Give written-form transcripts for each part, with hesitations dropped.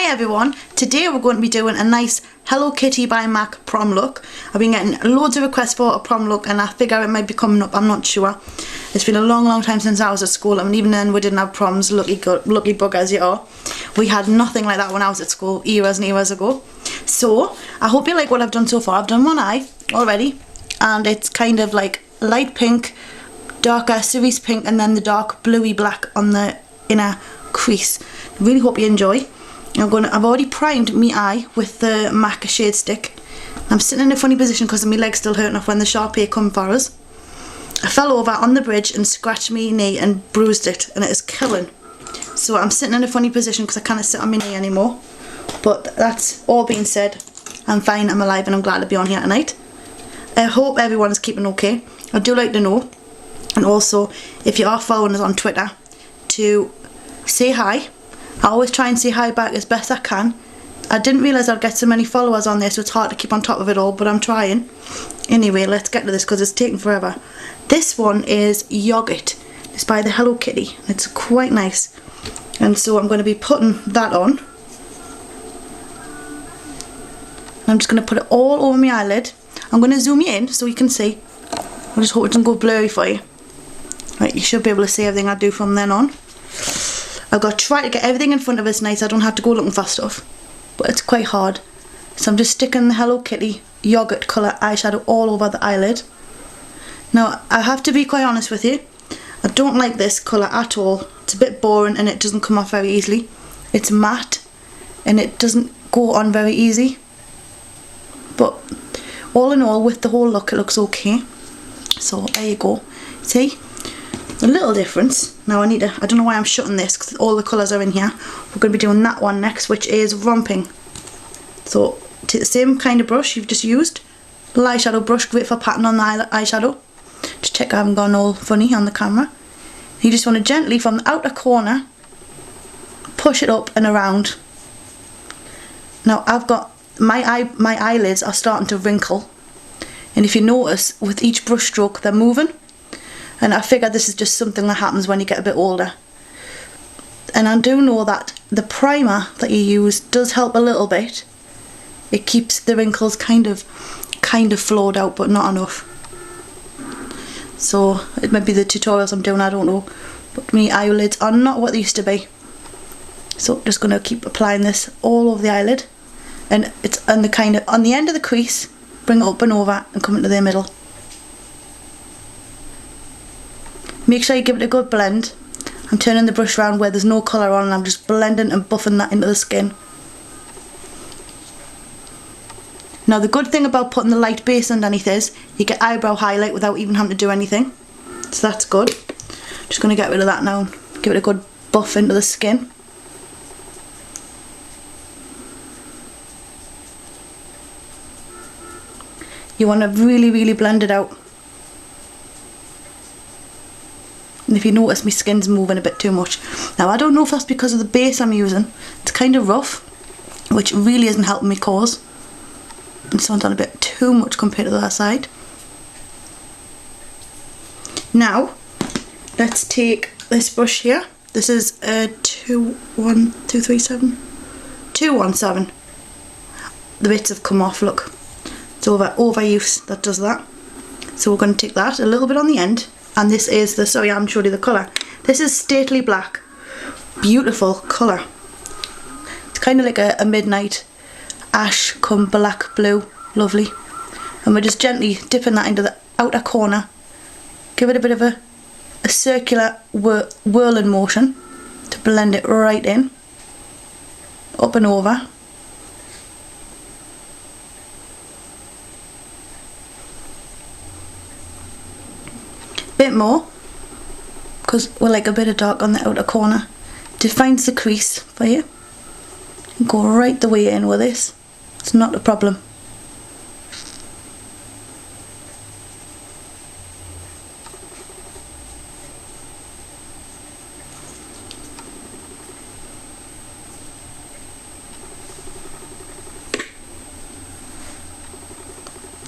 Hi everyone, today we're going to be doing a nice Hello Kitty by MAC prom look. I've been getting loads of requests for a prom look and I figure it might be coming up, I'm not sure. It's been a long time since I was at school and even then we didn't have proms, lucky buggers you are. We had nothing like that when I was at school, years and years ago. So, I hope you like what I've done so far. I've done one eye already and it's kind of like light pink, darker cerise pink and then the dark bluey black on the inner crease. I really hope you enjoy. I've already primed my eye with the MAC shade stick. I'm sitting in a funny position because my leg's still hurting off when the Sharpie come for us. I fell over on the bridge and scratched my knee and bruised it and it is killing. So I'm sitting in a funny position because I can't sit on my knee anymore. But that's all being said, I'm fine, I'm alive and I'm glad to be on here tonight. I hope everyone is keeping okay. I do like to know, and also if you are following us on Twitter, to say hi. I always try and say hi back as best I can. I didn't realise I'd get so many followers on there, so it's hard to keep on top of it all, but I'm trying. Anyway, let's get to this because it's taking forever. This one is Yogurt. It's by the Hello Kitty. It's quite nice. And so I'm going to be putting that on. I'm just going to put it all over my eyelid. I'm going to zoom you in so you can see. I just hope it doesn't go blurry for you. Right, you should be able to see everything I do from then on. I've got to try to get everything in front of us nice. I don't have to go looking for stuff, but it's quite hard. So I'm just sticking the Hello Kitty yogurt colour eyeshadow all over the eyelid. Now I have to be quite honest with you, I don't like this colour at all. It's a bit boring and it doesn't come off very easily. It's matte and it doesn't go on very easy, but all in all with the whole look it looks okay. So there you go. See? A little difference. Now I don't know why I'm shutting this because all the colours are in here. We're going to be doing that one next, which is Romping. So take the same kind of brush you've just used, little eyeshadow brush, great for patting on the eyeshadow. Just check I haven't gone all funny on the camera. You just want to gently from the outer corner push it up and around. Now I've got my eyelids are starting to wrinkle, and if you notice with each brush stroke they're moving. And I figure this is just something that happens when you get a bit older. And I do know that the primer that you use does help a little bit. It keeps the wrinkles kind of flowed out, but not enough. So it might be the tutorials I'm doing, I don't know. But my eyelids are not what they used to be. So I'm just going to keep applying this all over the eyelid. And it's on the end of the crease, bring it up and over and come into the middle. Make sure you give it a good blend. I'm turning the brush around where there's no colour on and I'm just blending and buffing that into the skin. Now the good thing about putting the light base underneath is you get eyebrow highlight without even having to do anything. So that's good. Just going to get rid of that now and give it a good buff into the skin. You want to really blend it out. And if you notice my skin's moving a bit too much. Now I don't know if that's because of the base I'm using. It's kind of rough, which really isn't helping me cause. This one's on a bit too much compared to the other side. Now, let's take this brush here. This is a 217. The bits have come off, look. It's overuse that does that. So we're going to take that a little bit on the end. And this is the, sorry I haven't showed you the colour. This is Stately Black. Beautiful colour. It's kind of like a midnight ash come black blue. Lovely. And we're just gently dipping that into the outer corner. Give it a bit of a circular whirling motion to blend it right in. Up and over. Bit more because we're like a bit of dark on the outer corner. Defines the crease for you and go right the way in with this. It's not a problem.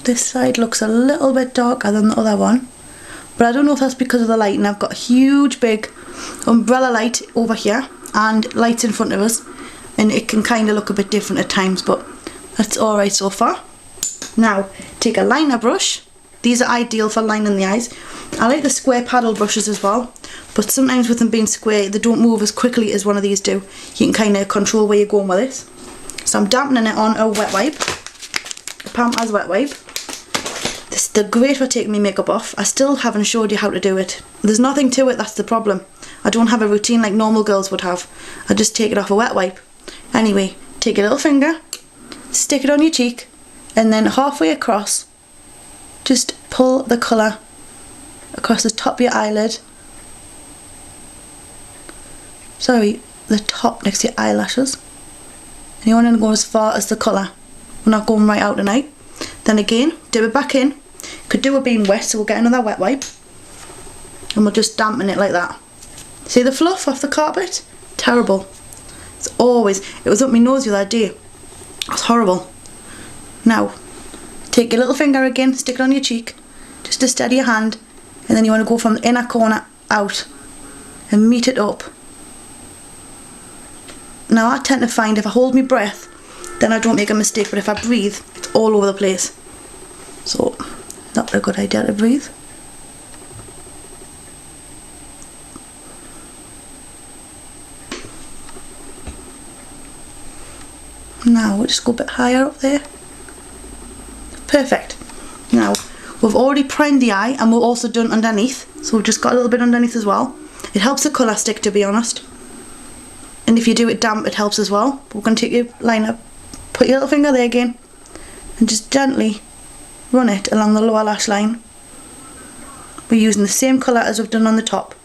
This side looks a little bit darker than the other one. But I don't know if that's because of the light, and I've got a huge big umbrella light over here and lights in front of us, and it can kind of look a bit different at times, but that's alright so far. Now take a liner brush. These are ideal for lining the eyes. I like the square paddle brushes as well, but sometimes with them being square they don't move as quickly as one of these do. You can kind of control where you're going with this. So I'm dampening it on a wet wipe, a Palm as wet wipe. They're great for taking my makeup off. I still haven't showed you how to do it. There's nothing to it, that's the problem. I don't have a routine like normal girls would have. I just take it off a wet wipe. Anyway, take your little finger, stick it on your cheek, and then halfway across, just pull the colour across the top of your eyelid. Sorry, the top next to your eyelashes. And you want to go as far as the colour. We're not going right out tonight. Then again, dip it back in. Could do it being wet, so we'll get another wet wipe. And we'll just dampen it like that. See the fluff off the carpet? Terrible. It was up my nose the other day. It's horrible. Now, take your little finger again, stick it on your cheek, just to steady your hand, and then you want to go from the inner corner out and meet it up. Now I tend to find if I hold my breath, then I don't make a mistake, but if I breathe, it's all over the place. So, not a good idea to breathe. Now we'll just go a bit higher up there. Perfect. Now we've already primed the eye and we've also done underneath, so we've just got a little bit underneath as well. It helps the colour stick, to be honest, and if you do it damp it helps as well. But we're going to take your liner, put your little finger there again, and just gently run it along the lower lash line. We're using the same colour as we've done on the top.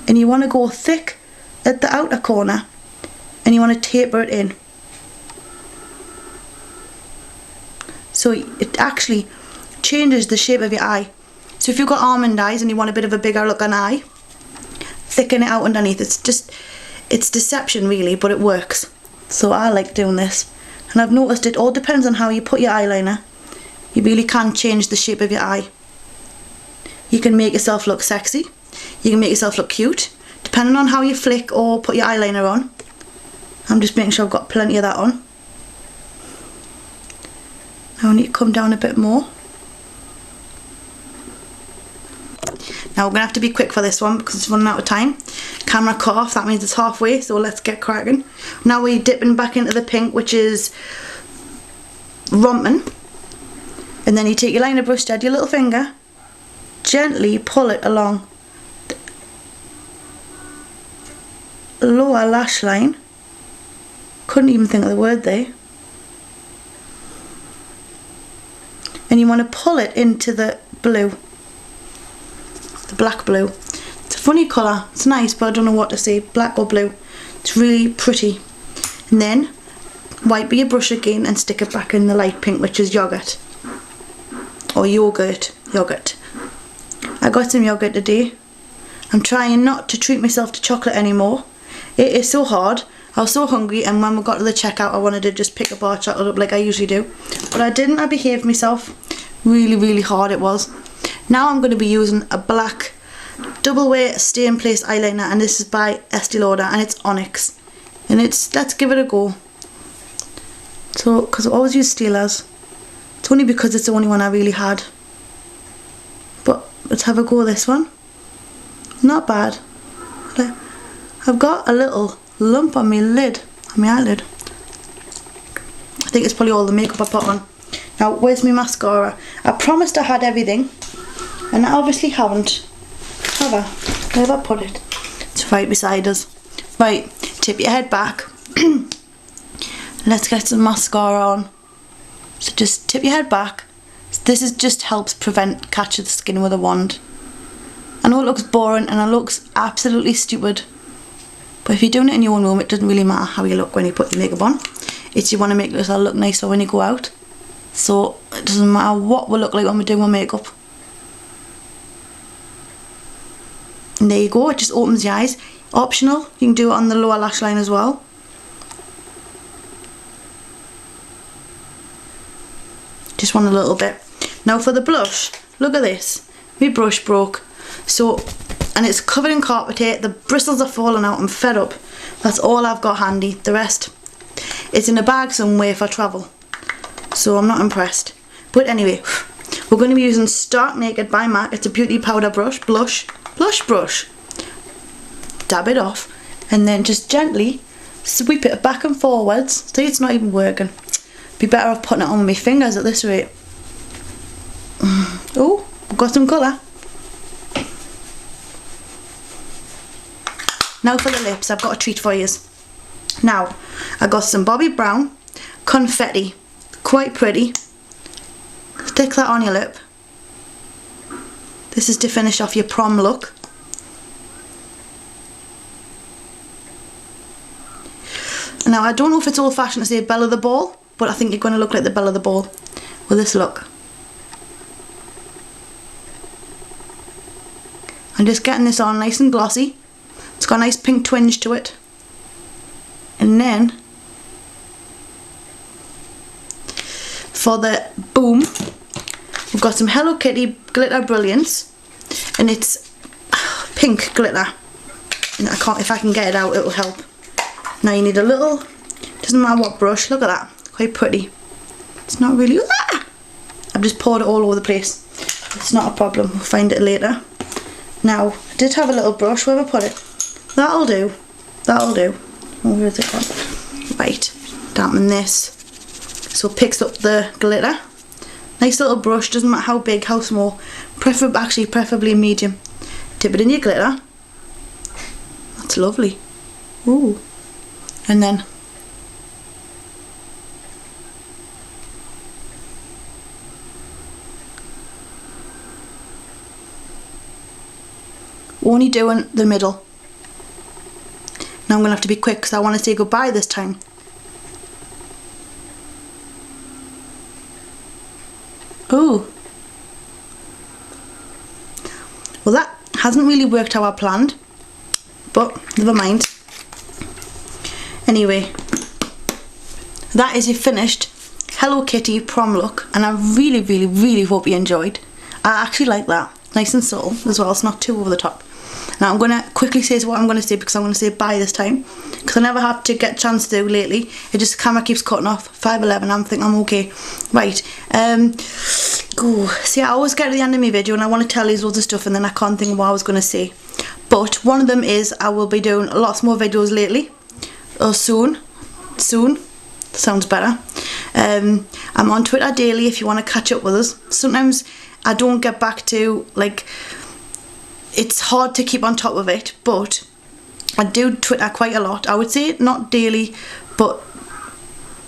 And you want to go thick at the outer corner and you want to taper it in. So it actually changes the shape of your eye. So if you've got almond eyes and you want a bit of a bigger looking eye, thicken it out underneath. It's deception really, but it works. So I like doing this. And I've noticed it all depends on how you put your eyeliner. You really can change the shape of your eye. You can make yourself look sexy. You can make yourself look cute, depending on how you flick or put your eyeliner on. I'm just making sure I've got plenty of that on. Now I need to come down a bit more. Now we're going to have to be quick for this one because it's running out of time. Camera cut off, that means it's halfway, so let's get cracking. Now we're dipping back into the pink, which is romping. And then you take your liner brush, steady your little finger, gently pull it along the lower lash line. Couldn't even think of the word there. And you want to pull it into the blue, the black blue. It's a funny colour, it's nice, but I don't know what to say, black or blue. It's really pretty. And then wipe your brush again and stick it back in the light pink, which is yogurt. Or yogurt. I got some yogurt today. I'm trying not to treat myself to chocolate anymore. It is so hard. I was so hungry, and when we got to the checkout I wanted to just pick a bar of chocolate up like I usually do. But I didn't, I behaved myself. Really hard it was. Now I'm going to be using a black double wear stay in place eyeliner, and this is by Estee Lauder and it's Onyx. And let's give it a go. So, because I always use Steelers. It's only because it's the only one I really had. But let's have a go with this one. Not bad. I've got a little lump on my lid, on my eyelid. I think it's probably all the makeup I put on. Now, where's my mascara? I promised I had everything, and I obviously haven't. Have I? Where have I put it? It's right beside us. Right, tip your head back. Let's get some mascara on. So just tip your head back. This just helps prevent catching the skin with a wand. I know it looks boring and it looks absolutely stupid, but if you're doing it in your own room, it doesn't really matter how you look when you put your makeup on. It's you want to make yourself look nicer when you go out. So it doesn't matter what we look like when we're doing our makeup. And there you go, it just opens your eyes. Optional, you can do it on the lower lash line as well. Just want a little bit. Now for the blush, look at this. my brush broke. So, and it's covered in carpet here. The bristles are falling out. I'm fed up. That's all I've got handy. The rest, it's in a bag somewhere for travel. So I'm not impressed. But anyway, we're going to be using Stark Naked by MAC. It's a beauty powder brush, blush brush. Dab it off and then just gently sweep it back and forwards. See, it's not even working. Be better off putting it on with my fingers at this rate. Oh, we've got some colour. Now for the lips, I've got a treat for you. Now, I got some Bobbi Brown confetti. Quite pretty. Stick that on your lip. This is to finish off your prom look. Now, I don't know if it's old fashioned to say belle of the ball, but I think you're going to look like the belle of the ball with this look. I'm just getting this on nice and glossy. It's got a nice pink twinge to it. And then, for the boom, we've got some Hello Kitty glitter brilliance. And it's pink glitter. And if I can get it out, it'll help. Now you need a little, doesn't matter what brush, look at that, quite pretty. It's not really, I've just poured it all over the place. It's not a problem, we'll find it later. Now, I did have a little brush, where have I put it? That'll do, that'll do. Oh, where's it gone? Right, dampen this. So it picks up the glitter. Nice little brush, doesn't matter how big, how small. Preferably medium. Dip it in your glitter. That's lovely. Ooh. And then only doing the middle. Now I'm going to have to be quick because I want to say goodbye this time. Ooh. Well, that hasn't really worked how I planned, but never mind. Anyway, that is a finished Hello Kitty prom look, and I really hope you enjoyed. I actually like that. Nice and subtle as well, it's not too over the top. Now I'm going to quickly say what I'm going to say because I'm going to say bye this time, because I never had to get a chance to lately. It just, the camera keeps cutting off. 5:11, I'm thinking I'm okay. Right, see, I always get to the end of my video and I want to tell you loads of stuff and then I can't think of what I was going to say. But one of them is I will be doing lots more videos lately. Or soon, sounds better. I'm on Twitter daily if you want to catch up with us. Sometimes I don't get back to, like, it's hard to keep on top of it, but I do Twitter quite a lot. I would say not daily, but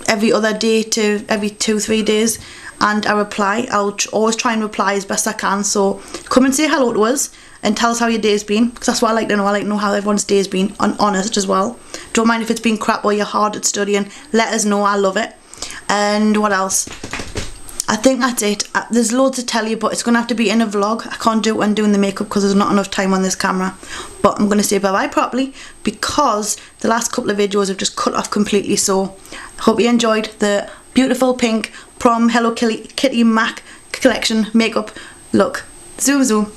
every other day to every 2-3 days, and I reply. I'll always try and reply as best I can, so come and say hello to us and tell us how your day's been, because that's what I like to know. I like to know how everyone's day's been, honest as well. Don't mind if it's been crap or you're hard at studying, let us know, I love it. And what else? I think that's it. There's loads to tell you, but it's going to have to be in a vlog. I can't do it when doing the makeup because there's not enough time on this camera. But I'm going to say bye-bye properly because the last couple of videos have just cut off completely. So I hope you enjoyed the beautiful pink prom Hello Kitty MAC collection makeup look. Zoom.